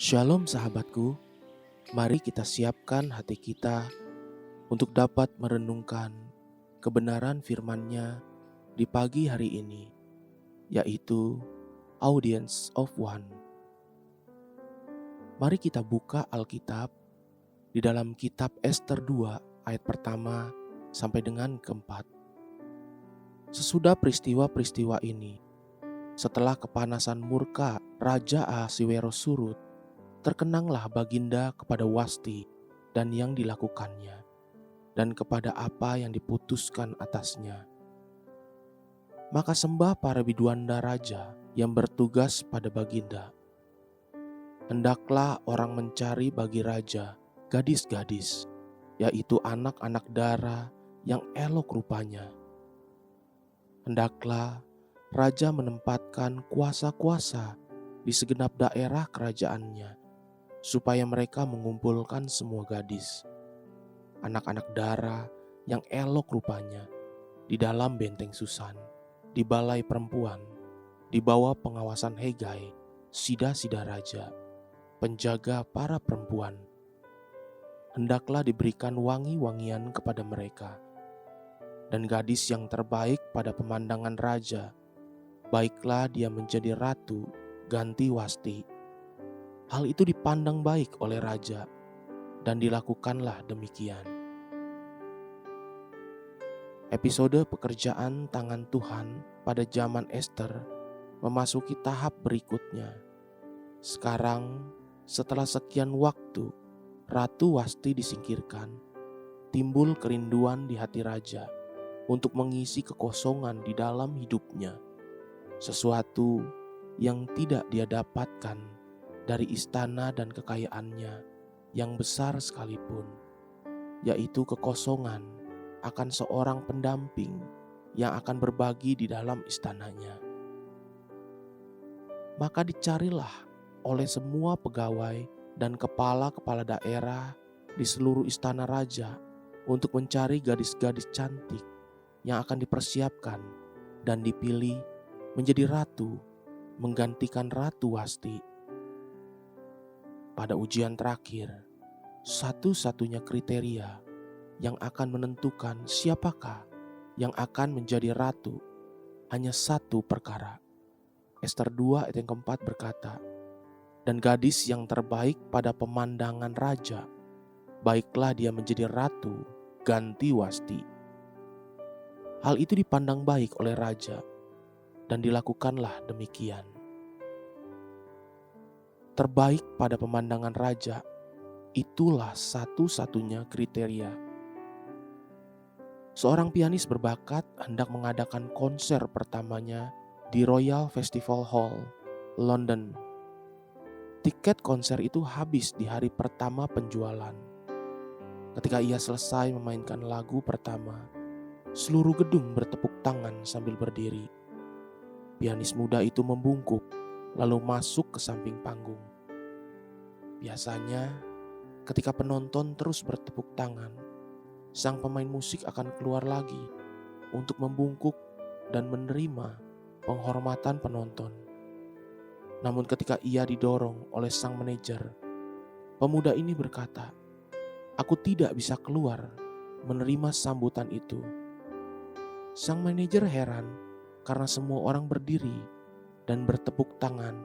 Shalom sahabatku, mari kita siapkan hati kita untuk dapat merenungkan kebenaran firman-Nya di pagi hari ini, yaitu Audience of One. Mari kita buka Alkitab di dalam kitab Ester 2 ayat pertama sampai dengan keempat. Sesudah peristiwa-peristiwa ini, setelah kepanasan murka Raja Ahasiweros surut, terkenanglah Baginda kepada Wasti dan yang dilakukannya, dan kepada apa yang diputuskan atasnya. Maka sembah para biduanda raja yang bertugas pada Baginda. Hendaklah orang mencari bagi raja gadis-gadis, yaitu anak-anak dara yang elok rupanya. Hendaklah raja menempatkan kuasa-kuasa di segenap daerah kerajaannya, supaya mereka mengumpulkan semua gadis, anak-anak dara yang elok rupanya, di dalam benteng Susan, di balai perempuan, di bawah pengawasan Hegai, sida-sida raja, penjaga para perempuan. Hendaklah diberikan wangi-wangian kepada mereka, dan gadis yang terbaik pada pemandangan raja, baiklah dia menjadi ratu ganti Wasti. Hal itu dipandang baik oleh raja, dan dilakukanlah demikian. Episode pekerjaan tangan Tuhan pada zaman Ester memasuki tahap berikutnya. Sekarang, setelah sekian waktu, Ratu Wasti disingkirkan, timbul kerinduan di hati raja untuk mengisi kekosongan di dalam hidupnya, sesuatu yang tidak dia dapatkan dari istana dan kekayaannya yang besar sekalipun, yaitu kekosongan akan seorang pendamping yang akan berbagi di dalam istananya. Maka dicarilah oleh semua pegawai dan kepala-kepala daerah di seluruh istana raja untuk mencari gadis-gadis cantik yang akan dipersiapkan dan dipilih menjadi ratu menggantikan Ratu Wasti. Pada ujian terakhir, satu-satunya kriteria yang akan menentukan siapakah yang akan menjadi ratu hanya satu perkara. Ester 2 ayat yang keempat berkata, "Dan gadis yang terbaik pada pemandangan raja, baiklah dia menjadi ratu ganti Wasti." Hal itu dipandang baik oleh raja, dan dilakukanlah demikian. Terbaik pada pemandangan raja, itulah satu-satunya kriteria. Seorang pianis berbakat hendak mengadakan konser pertamanya di Royal Festival Hall, London. Tiket konser itu habis di hari pertama penjualan. Ketika ia selesai memainkan lagu pertama, seluruh gedung bertepuk tangan sambil berdiri. Pianis muda itu membungkuk, lalu masuk ke samping panggung. Biasanya, ketika penonton terus bertepuk tangan, sang pemain musik akan keluar lagi untuk membungkuk dan menerima penghormatan penonton. Namun ketika ia didorong oleh sang manajer, pemuda ini berkata, "Aku tidak bisa keluar menerima sambutan itu." Sang manajer heran karena semua orang berdiri dan bertepuk tangan.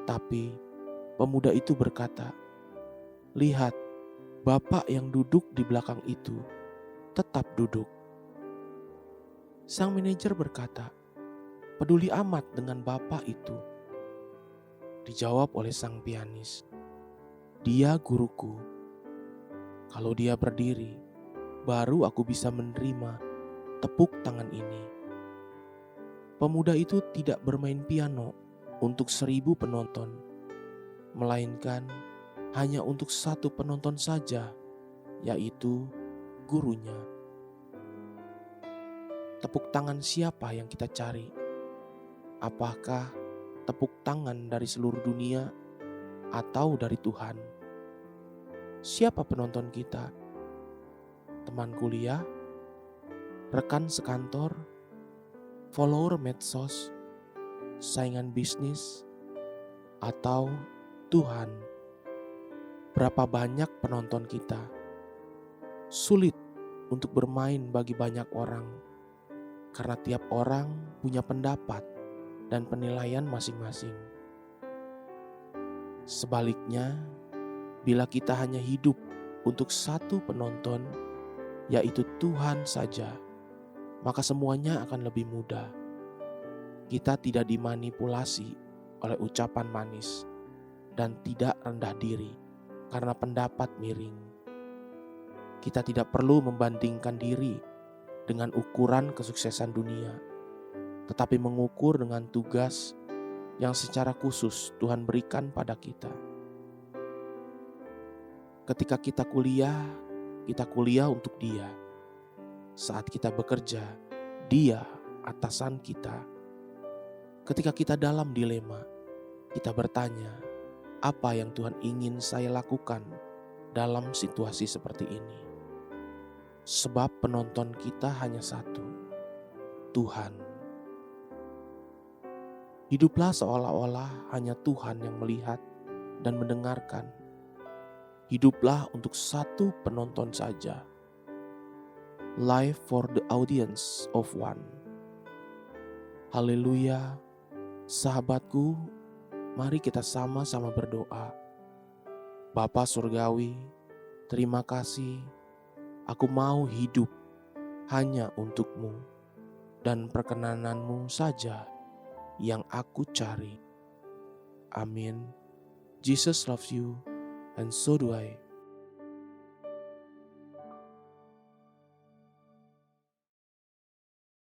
Tapi pemuda itu berkata, "Lihat, Bapak yang duduk di belakang itu tetap duduk." Sang manajer berkata, "Peduli amat dengan Bapak itu." Dijawab oleh sang pianis, "Dia guruku. Kalau dia berdiri, baru aku bisa menerima tepuk tangan ini." Pemuda itu tidak bermain piano untuk 1.000 penonton, melainkan hanya untuk satu penonton saja, yaitu gurunya. Tepuk tangan siapa yang kita cari? Apakah tepuk tangan dari seluruh dunia atau dari Tuhan? Siapa penonton kita? Teman kuliah? Rekan sekantor? Follower medsos? Saingan bisnis? Atau Tuhan, berapa banyak penonton kita? Sulit untuk bermain bagi banyak orang, karena tiap orang punya pendapat dan penilaian masing-masing. Sebaliknya, bila kita hanya hidup untuk satu penonton, yaitu Tuhan saja, maka semuanya akan lebih mudah. Kita tidak dimanipulasi oleh ucapan manis dan tidak rendah diri karena pendapat miring. Kita tidak perlu membandingkan diri dengan ukuran kesuksesan dunia, tetapi mengukur dengan tugas yang secara khusus Tuhan berikan pada kita. Ketika kita kuliah untuk Dia. Saat kita bekerja, Dia atasan kita. Ketika kita dalam dilema, kita bertanya, apa yang Tuhan ingin saya lakukan dalam situasi seperti ini? Sebab penonton kita hanya satu, Tuhan. Hiduplah seolah-olah hanya Tuhan yang melihat dan mendengarkan. Hiduplah untuk satu penonton saja. Life for the audience of one. Haleluya. Sahabatku, mari kita sama-sama berdoa. Bapa Surgawi, terima kasih. Aku mau hidup hanya untuk-Mu dan perkenanan-Mu saja yang aku cari. Amin. Jesus loves you and so do I.